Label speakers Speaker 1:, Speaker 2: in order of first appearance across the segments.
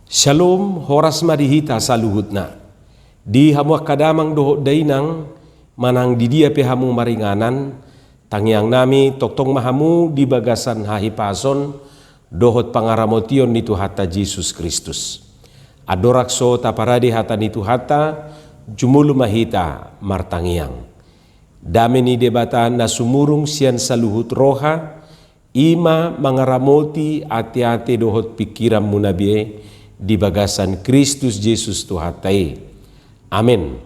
Speaker 1: Shalom horas marihita saluhutna. Di hamu kadamang doho dainang manang di dia pe hamu maringanan tangiang nami toktong mahamu di bagasan hahipason dohot pangaramotion nitu hata Yesus Kristus. Adorakso taparadi hata nitu hata jumulu mahita martangiang. Dameni debata na sumurung sian saluhut roha ima mangaramoti ati-ati dohot pikiran munabie di bagasan Kristus Yesus Tuhatai. Amin.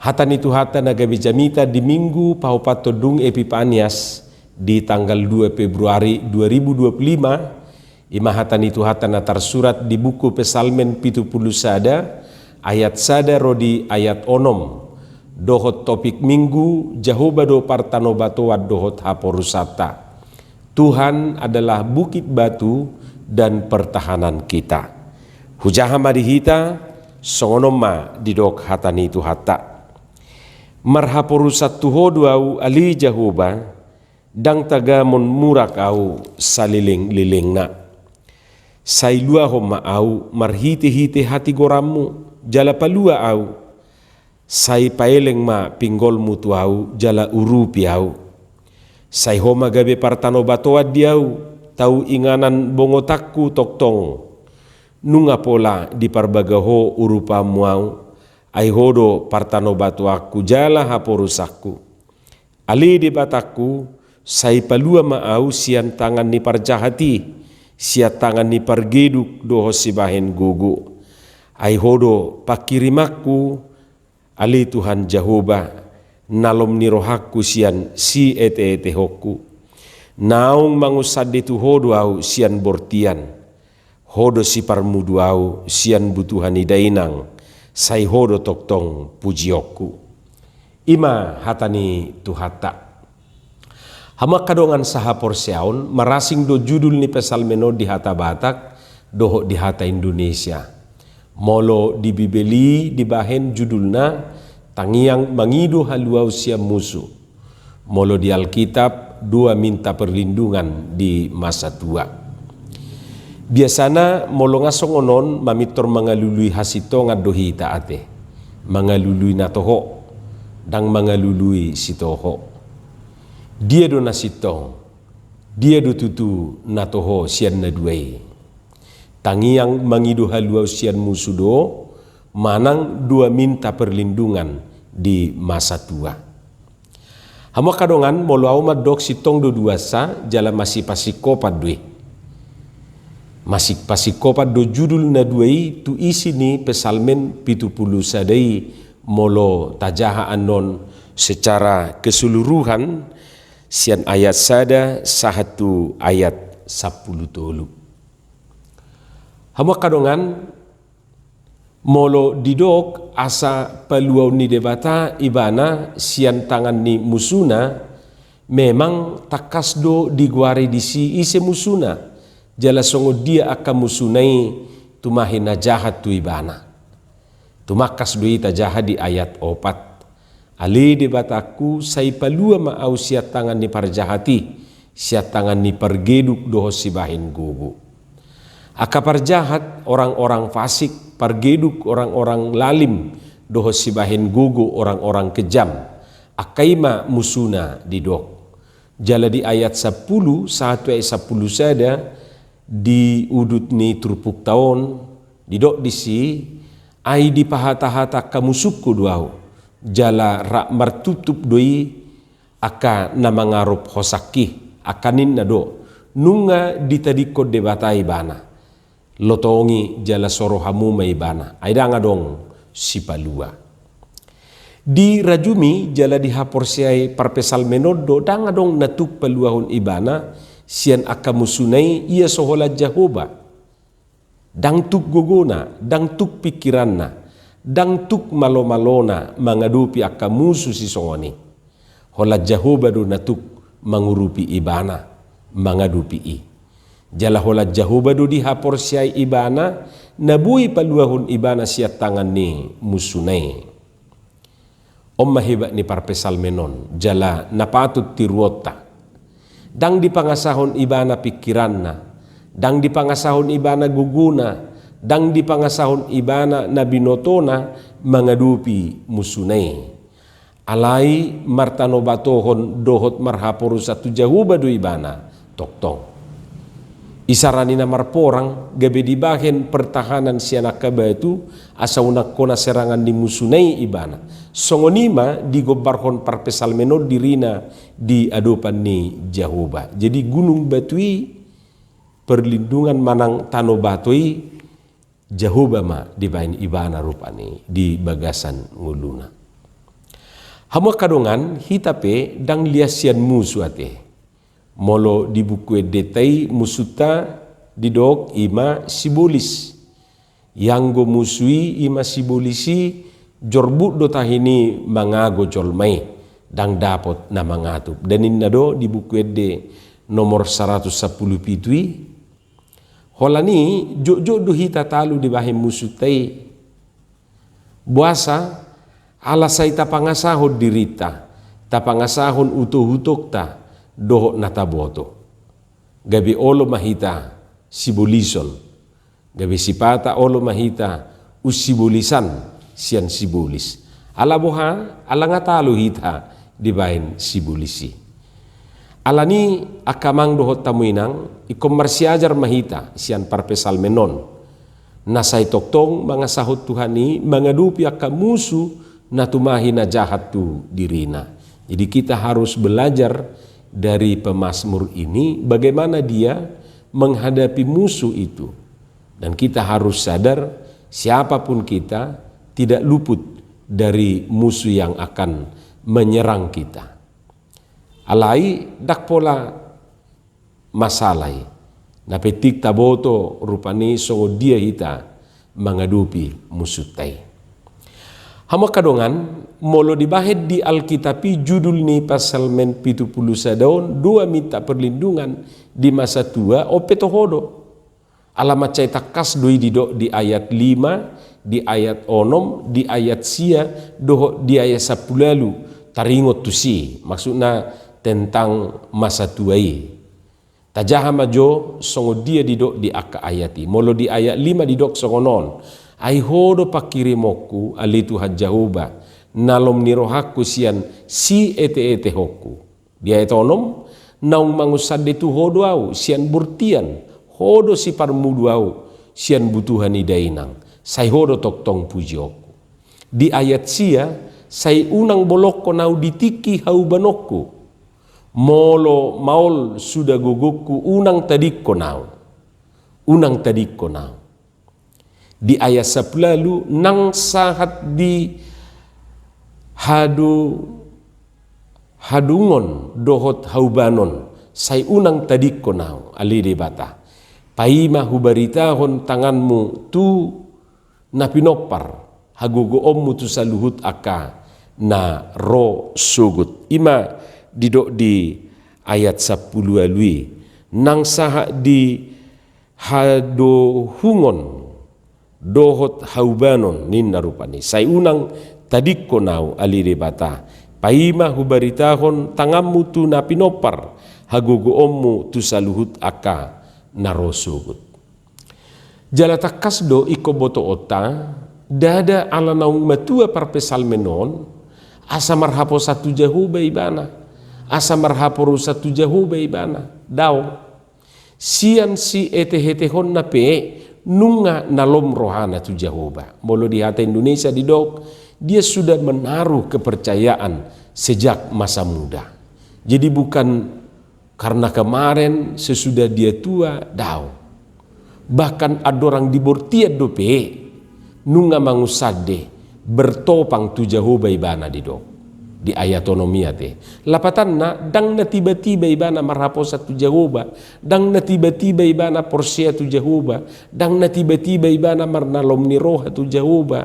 Speaker 1: Hata nitu hata nagabi jamita di minggu paupat todung Epipanias di tanggal 2 Februari 2025. Ima hata nitu hata natar surat di buku Pesalmen 70 sada ayat sada rodi ayat onom. Dohot topik minggu Jehovah do partanobato dohot haporusata. Tuhan adalah bukit batu dan pertahanan kita. Hujaha marihita songonoma didok hatani tu hata. Marhaporusat tuhodu au ali Jehovah dang tagamon murak au saliling-liling na. Sailua homa au marhite-hite hati goramu jala palua au. Sai paeleng ma pinggol mutu au jala urupi au. Sai homa gabe partano batoa diau tau inganan bongotakku toktong. Nunga pola di parbagaho urupa muau ai hodo partano batuaku jala haporusakku. Ali di bataku sai palua maau sian tangan ni parjahati sia tangan ni pargeduk doho sibahen gugu. Ai hodo pakirimakku ali Tuhan Jehovah nalom ni rohaku sian si ete-ete hoku. Naung mangusade tu hodo au sian bortian. Hodo si parmudu au sian butuhan idainang. Sai hodo toktong pujioku. Ima hatani tu hata. Hama kadongan saha porseaun marasing do judul ni pesalmeno di hata Batak doho di hata Indonesia. Molo di Bibeli dibahen judulna tangiang mangidu haluau sia musuh. Molo di Alkitab dua minta perlindungan di masa tua. Biasana molo ngasongonon mamitor mangalului hasito ngadohi taate. Mangalului natoho dang mangalului sitoho. Dia do nasitong. Dia do tutu natoho sian naduai. Tangiang mangidu haluau sian musudo manang dua minta perlindungan di masa tua. Hamo kadongan molo au madok sitong do duasa jala masih pasikopat due. Masih pasikopat do judul na duai tu isi ni pesalmen 70 sadai molo tajaha anon secara keseluruhan sian ayat sada sahatu ayat 10 tolu. Hamo kadongan molo didok asa peluau ni debata ibana sian tangan ni musuna memang takasdo diguari disi ise musuna jala songo dia akan musunai tumahina jahat tu ibana tumakas do ita jahat di ayat 4 ali debataku sai palua maau sia tangan ni parjahati sia tangan ni pergeduk doho sibahin gugu. Akapar jahat orang-orang fasik, pargeduk orang-orang lalim, doho sibahin gugu orang-orang kejam. Akaima musuna didok. Jala di ayat 10, 1 ayat 10 sada, di udut ni turpuk taon, didok disi, ai di pahata-hata kamusukku duau. Jala rak martutup doi, aka namangarup hosaki, akanin na do. Nunga ditadikod debatai bana. Lotongi jala soro hamu maibana aidanga dong sipalua di rajumi jala di haporsiai parpesal menodo danga dong natuk paluahun ibana sian akamusunai ia sohola Jehovah dang tuk gogona dang tuk pikiranna dang tuk malo-malona mangadupi akamusu si songoni hola Jehovah do natuk mangurupi ibana mangadupi i jala hola Jehovah do di haporsiai ibana nabui paluahun ibana sia tangan ni musunai. Mahiba ni parpesal menon jala napatut tiruota. Dang di pangasahon ibana pikiranna, dang di pangasahon ibana guguna, dang di pangasahon ibana na binotona mangadupi musunay. Alay martano batohon dohot marhaporo satu jahuba do ibana toktong. Isarani na marporang gabe dibahen pertahanan siya nakabatu asa unak kona serangan di musunay ibana. Songonima digobarhon parpesal menod dirina di adopan ni Jahoba. Jadi gunung batui perlindungan manang tano batui Jahoba ma dibahin ibana rupani di bagasan nguluna. Hamua kadongan hitape dang liasian musuh ate. Molo di buku detai musuta didok ima sibolis. Yang go musui ima sibolisi jorbut do tahini mangago jolmai dang dapot na mangatup. Dan inna do di buku de nomor 110 pitui. Holani jok do hita talu di bahim musutai. Buasa alasai tapangasahon dirita. Tapangasahon utuh-utuk ta. Doho nataboto. Gabi olo mahita sibolison. Gabi sipata olo mahita usibolisan sian sibolis. Alaboha alangatalo hita dibain sibolisi. Alani akamang doho tamuinang ikomersiajar mahita sian parpesal menon. Nasay toktong mga sahot Tuhani mangadupi akamusu na tumahi na jahat tu dirina. Jadi kita harus belajar dari pemazmur ini bagaimana dia menghadapi musuh itu. Dan kita harus sadar siapapun kita tidak luput dari musuh yang akan menyerang kita. Alai dak pola masalai napetik taboto rupani songo dia hita mengadupi musuh tai. Hama kadongan molo dibahed di Alkitapi judul ni pasal men 70 sadaun dua minta perlindungan di masa tua opetohodo. Alamat cai takas doi didok di ayat 5, di ayat 6, di ayat sia, doho di ayat 10 lalu taringot tusi. Maksudnya tentang masa tuai. Tajaha majo songo dia didok di aka ayati. Molo di ayat 5 didok songo non. Ai hodo pakirimoku alitu Jahoba nalom nirohaku sian si ete hoku. Dia etonom naung mangusade tu hodo au sian burtian hodo si parmudu au sian butuhan idainang. Sai hodo toktong pujioku. Di ayat sia sai unang boloko nau ditiki haubanokku. Molo maul sudah gugukku unang tadikko nau. Unang tadikko nau. Di ayat 10 lalu nang sahat di hadungon dohot haubanon sai unang tadikko nau alide bata paima hubaritahon tanganmu tu napinopar hagogo ommu tu saluhut aka na ro sugut ima didok di ayat 10 alui nang sahat di hadohungon dohot haubanon ninna rupani sai unang tadikko nau alire bata paima hubaritahon tangammu tu napinopar hagogo ommu tu saluhut aka narosugut. Jala takas do iko boto ota dada ala naung matua parpesal menon asa marhapo satu Jahoba ibana asa marhapo satu Jahoba ibana dao sian si ete-hetehon na pe nunga nalom rohana tu Jahoba. Molo di hati Indonesia didok, dia sudah menaruh kepercayaan sejak masa muda. Jadi bukan karena kemarin sesudah dia tua, dao. Bahkan ada orang dibortiat dope, nunga mangusade, bertopang tu Jahoba ibana didok. Di ayat onomia te lapatan na dang na tiba-tiba ibana marhapo satu Jahoba dang na tiba-tiba ibana porsia tu Jahoba dang na tiba-tiba ibana marnalom ni roha tu Jahoba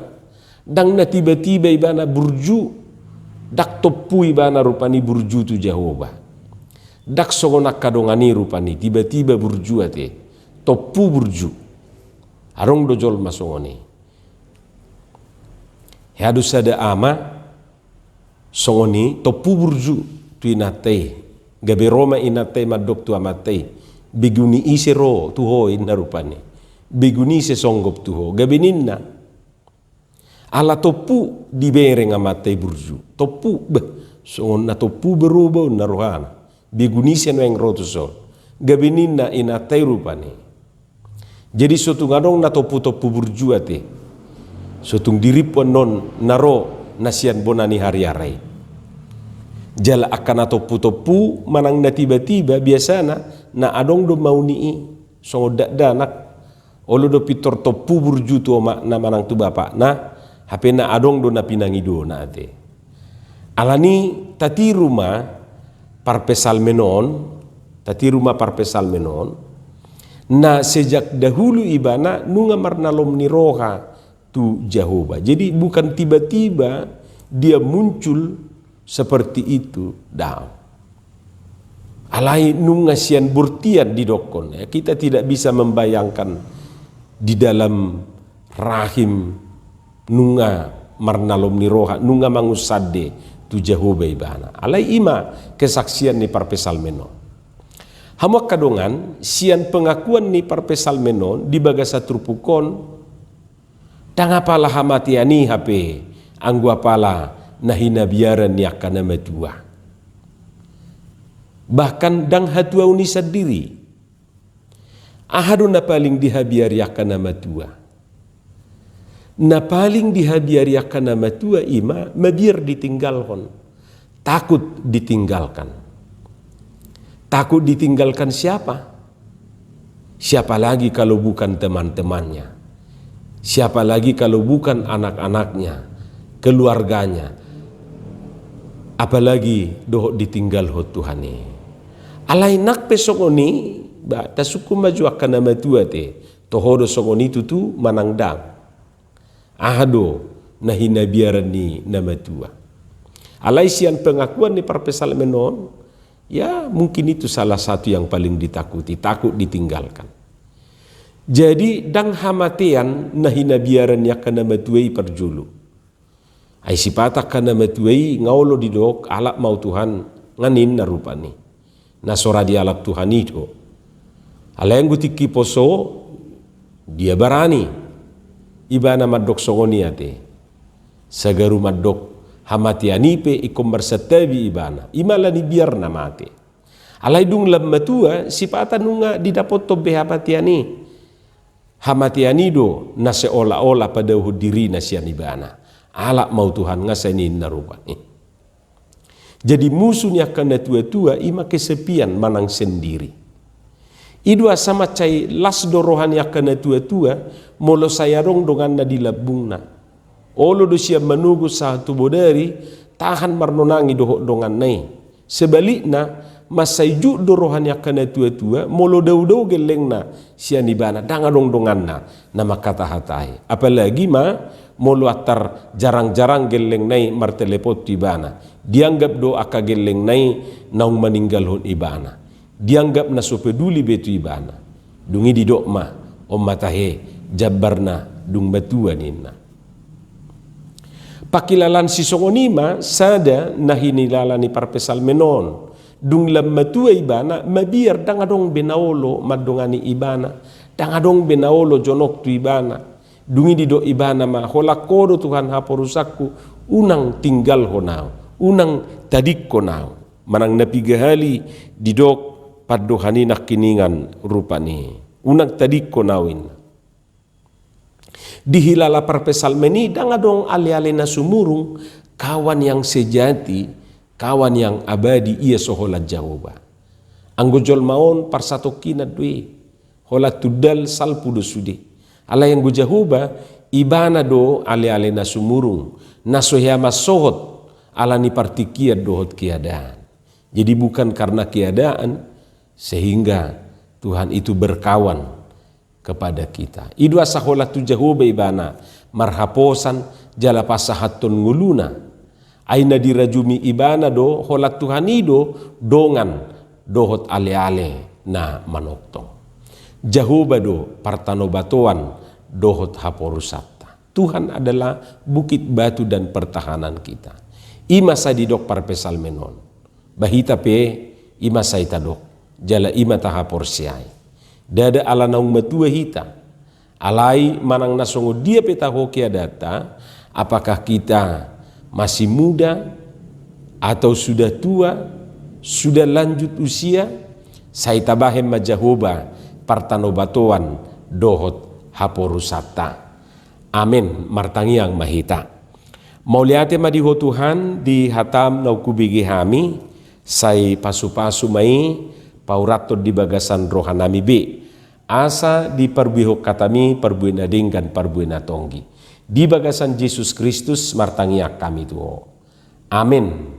Speaker 1: dang na tiba-tiba ibana burju dak topu ibana rupani burju tu Jahoba dak songonak kadongani rupani tiba-tiba burju ate topu burju arong dojol masongoni hadus ada ama songoni topu burju tu inatei gabe Roma inatei madok tu amatei biguni isero tu ho inarupani beguni se songgop tuho gabeninna ala topu di bereng amatai burju topu so na topu berubah na rohana beguni se no yang rotu sol gabeninna inatai rupane jadi sotung adong na topu burju ate sotung diripon non naro nasian bonani hari-hari jala akan atau topu manang na tiba-tiba biasana na adong do mau nii so danak olo do pitor topu burju tu na manang tu bapak na hape na adong do na pinangi do na ate alani tati rumah parpesal menon na sejak dahulu ibana nunga marnalom ni roha tu Jehovah jadi bukan tiba-tiba dia muncul seperti itu dah. Alai nunga sian burtian di dokon ya. Kita tidak bisa membayangkan di dalam rahim nunga marnalom ni roha nunga mangusade tu Jehovah ibana. Alai ima kesaksian ni parpesal menon. Hamak kadongan sian pengakuan ni parpesal menon di bagasa trupukon tangapalah hamatiani hape anggu apala nahina biaran yakana matua bahkan dang hatua unisa diri ahadu na paling dihabiar yakana matua na paling dihabiar yakana matua ima mabiar ditinggalkan takut ditinggalkan siapa lagi kalau bukan teman-temannya, siapa lagi kalau bukan anak-anaknya, keluarganya, apalagi doh ditinggal ho Tuhan ni. Alai nak pesongoni ba tasuku maju akan nama tua te tohodo songoni tutu manangdang ahado nahina biaran ni nama tua. Alai sian pengakuan ni parpesal menon ya mungkin itu salah satu yang paling ditakuti, takut ditinggalkan. Jadi dang hamatian nahina biaran yakana matuai perjulu. Ai sipata kana matuai ngaulo didok alak mau Tuhan nganin narupani. Nasora di alak Tuhan itu. Aleng gutiki poso dia barani. Ibana madok songoni ate. Sagaru madok hamatiani pe ikom bersetabi ibana. Imalani biar namate. Alai dung lam matua sipata nunga didapot tobe hamatiani. Hamatiani do na seolah-olah pada diri nasian ibana. Alak mau Tuhan ngasainin narupani. Jadi musuhnya kena tua-tua ima kesepian manang sendiri. Idua sama cai las dorohan ya kena tua-tua molo sayarong dongan na dilabungna. Olo do siap menunggu satu bodari tahan marnonangi dohok dongan nai. Sebaliknya masaju dorohan ya kena tua-tua molo dau-dau gelengna sian ibana dangadong donganna nama kata hatai. Apalagi molo atar jarang-jarang geleng nai martelepot ibana. Dianggap do aka geleng nai naung meninggal hon ibana. Dianggap na so peduli betu ibana. Dungi di dokma om matahe jabarna dung batua nina. Pakilalan si songonima sada nahinilalani parpesal menon. Dung lam matua ibana mabiar dangadong benaolo madongani ibana. Dangadong benaolo jonok tu ibana. Dungi di do ibana ma holak kodo Tuhan haporusakku unang tinggal honau unang tadik konau manang napigahali di dok padohani nak kiningan rupani unang tadik konawin dihilala parpesal meni dangadong ale-ale na sumurung kawan yang sejati kawan yang abadi ia soholat Jehovah anggojol maon parsatokina dui holat tudal salpudo sudi ala yang gu Jehovah ibana do ale-ale na sumurung nasohama sohot ala ni partikia dohot keadaan. Jadi bukan karena keadaan sehingga Tuhan itu berkawan kepada kita. Idua saholat tu Jehovah ibana marhaposan jala pasahatun nguluna. Aina dirajumi ibana do holat Tuhan ido dongan dohot ale-ale na manoktong. Jehovah do partanobatoan dohot haporusata. Tuhan adalah bukit batu dan pertahanan kita. Ima sadidok parpesal menon. Bahita pe ima saitadok. Jala ima tahapor siai. Dada ala naung matua hita. Alai manang nasongo dia peta hoki data, apakah kita masih muda atau sudah tua, sudah lanjut usia, saya tabahem majahoba partanobatoan dohot haporusata. Amin martangiang mahita. Mauliate madiho Tuhan di hatam nau kubigi hami, say pasu-pasu mai paurato di bagasan rohanami be. Asa di perbuihok katami perbuina dingkan perbuina tonggi. Di bagasan Yesus Kristus martangiak kami tuho. Amin.